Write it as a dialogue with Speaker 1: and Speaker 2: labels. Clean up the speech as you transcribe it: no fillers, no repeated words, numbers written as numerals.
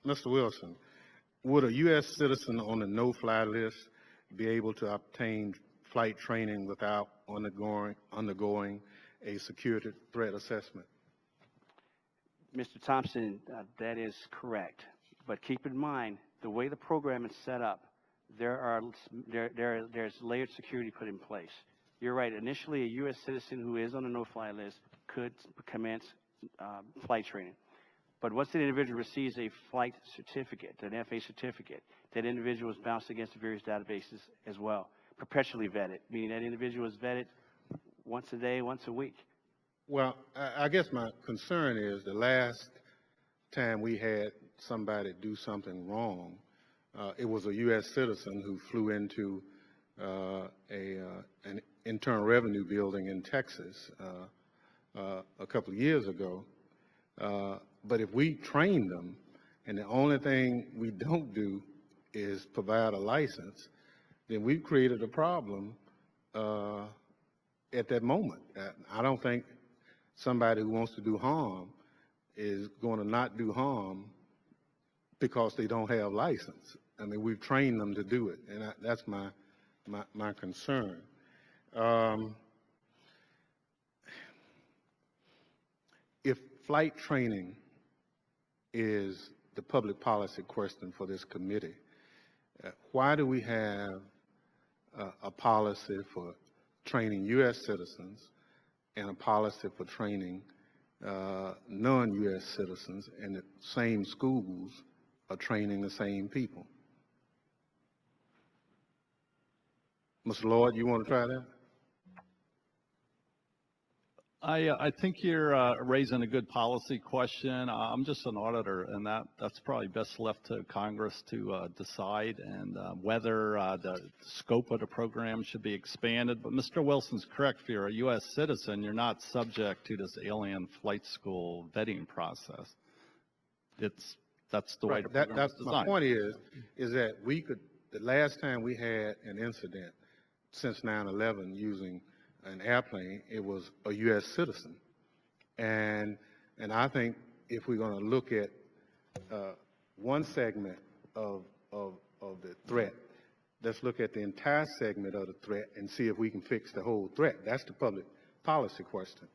Speaker 1: Mr. Wilson, would a U.S. citizen on the no-fly list be able to obtain flight training without undergoing a security threat assessment?
Speaker 2: Mr. Thompson, that is correct. But keep in mind, the way the program is set up, there's layered security put in place. You're right. Initially, a U.S. citizen who is on a no-fly list could commence flight training. But once an individual receives a flight certificate, an FA certificate, that individual is bounced against the various databases as well, perpetually vetted, meaning that individual is vetted once a day, once a week.
Speaker 1: Well, I guess my concern is the last time we had somebody do something wrong, it was a U.S. citizen who flew into an Internal Revenue building in Texas a couple of years ago. But if we train them, and the only thing we don't do is provide a license, then we've created a problem at that moment. I don't think somebody who wants to do harm is going to not do harm because they don't have license. I mean, we've trained them to do it, and that's my concern. If flight training is the public policy question for this committee, why do we have a policy for training U.S. citizens and a policy for training non-U.S. citizens, and the same schools are training the same people? Mr. Lloyd, you want to try that?
Speaker 3: I think you're raising a good policy question. I'm just an auditor, and that's probably best left to Congress to decide, and whether the scope of the program should be expanded. But Mr. Wilson's correct. If you're a U.S. citizen, you're not subject to this alien flight school vetting process. That's the way the program is designed.
Speaker 1: My point is that we could, the last time we had an incident since 9/11 using an airplane, it was a U.S. citizen, and I think if we're going to look at one segment of the threat, let's look at the entire segment of the threat and see if we can fix the whole threat. That's the public policy question.